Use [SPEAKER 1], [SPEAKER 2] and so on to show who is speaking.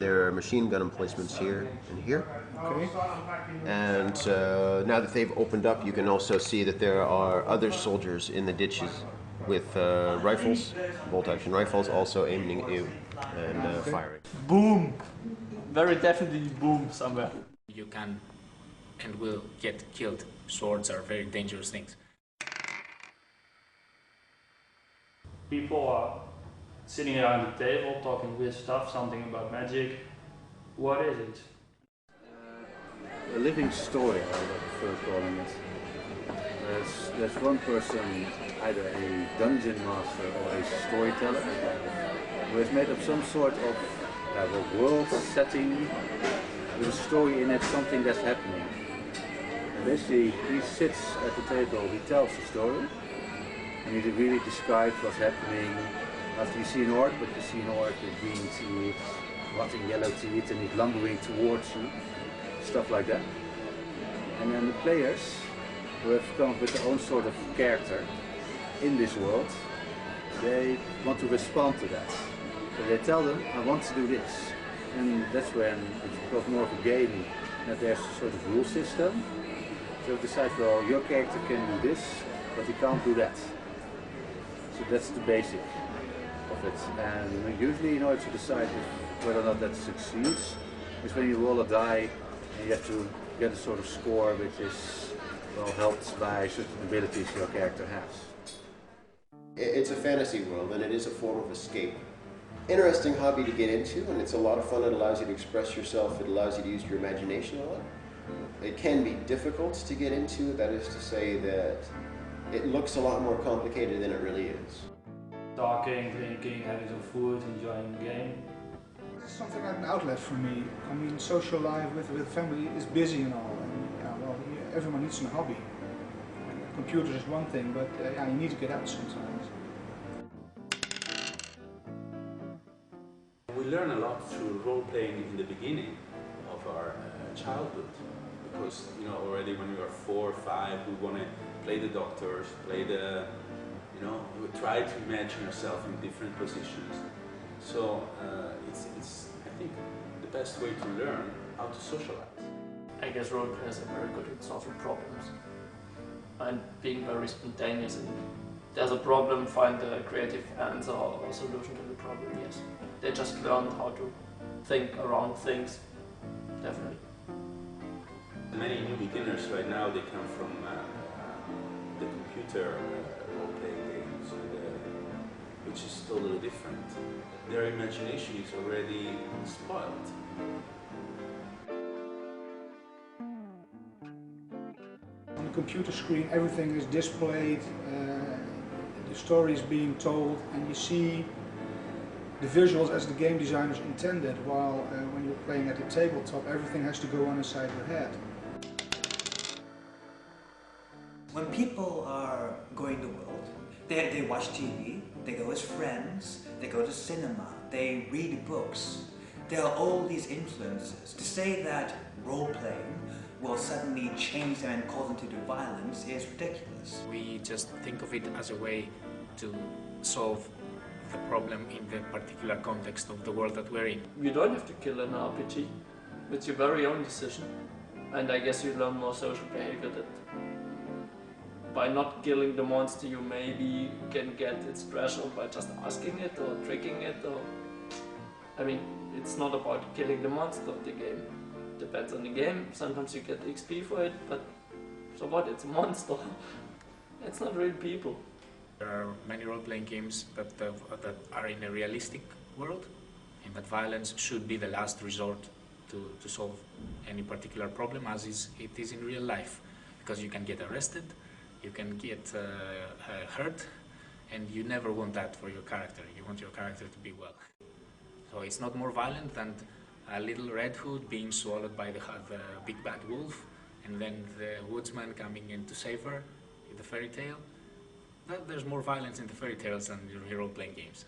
[SPEAKER 1] There are machine gun emplacements here and here.
[SPEAKER 2] Okay.
[SPEAKER 1] And now that they've opened up, you can also see that there are other soldiers in the ditches with rifles, bolt-action rifles, also aiming at you and firing.
[SPEAKER 3] Boom! Very definitely boom somewhere.
[SPEAKER 4] You can and will get killed. Swords are very dangerous things.
[SPEAKER 3] People are sitting around the table talking weird stuff, something about magic. What is it?
[SPEAKER 5] A living story, I would prefer calling it. There's one person, either a dungeon master or a storyteller, who has made up some sort of a world setting with a story in it, something that's happening. And basically, he sits at the table, he tells the story, and he really describes what's happening. After you see an orc, but you see an orc with green teeth, rotting yellow teeth, and he's lumbering towards you, stuff like that. And then the players, who have come up with their own sort of character in this world, they want to respond to that. So they tell them, I want to do this. And that's when it becomes more of a game, that there's a sort of rule system. So they decide, well, your character can do this, but he can't do that. So that's the basic of it. And usually, in order to decide whether or not that succeeds, is when you roll a die and you have to get a sort of score which is, well, helped by certain abilities your character has.
[SPEAKER 1] It's a fantasy world, and it is a form of escape. Interesting hobby to get into, and it's a lot of fun. It allows you to express yourself. It allows you to use your imagination a lot. It can be difficult to get into, that is to say that it looks a lot more complicated than it really is.
[SPEAKER 3] Talking, drinking, having some food, enjoying the game.
[SPEAKER 2] It's something like an outlet for me. I mean, social life with family is busy and all, and well, everyone needs a hobby. Computers is one thing, but you need to get out sometimes.
[SPEAKER 6] We learn a lot through role-playing in the beginning of our childhood, because already when we are 4 or 5, we want to play the doctors, play the, we try to imagine ourselves in different positions. So it's I think the best way to learn how to socialize.
[SPEAKER 3] I guess role players are very good at solving problems and being very spontaneous. And there's a problem, find a creative answer or solution to the problem. Yes, they just learned how to think around things. Definitely.
[SPEAKER 6] Many new beginners right now, they come from the computer role-playing games, which is totally different. Their imagination is already spoiled.
[SPEAKER 2] On the computer screen, everything is displayed, the story is being told, and you see the visuals as the game designers intended, while when you're playing at the tabletop, everything has to go on inside your head.
[SPEAKER 7] When people are going the world, they watch TV, they go as friends, they go to cinema, they read books. There are all these influences. To say that role-playing will suddenly change them and cause them to do violence is ridiculous.
[SPEAKER 4] We just think of it as a way to solve the problem in the particular context of the world that we're in.
[SPEAKER 3] You don't have to kill an RPG. It's your very own decision. And I guess you learn more social behavior that by not killing the monster you maybe can get its treasure by just asking it or tricking it, or I mean, it's not about killing the monster of the game. Depends on the game. Sometimes you get XP for it, but so what? It's a monster. It's not real people.
[SPEAKER 4] There are many role-playing games that are in a realistic world, and that violence should be the last resort to solve any particular problem, as it is in real life, because you can get arrested, you can get hurt, and you never want that for your character. You want your character to be well. So it's not more violent than a little Red Hood being swallowed by the big bad wolf, and then the woodsman coming in to save her in the fairy tale. There's more violence in the fairy tales than your role-playing games.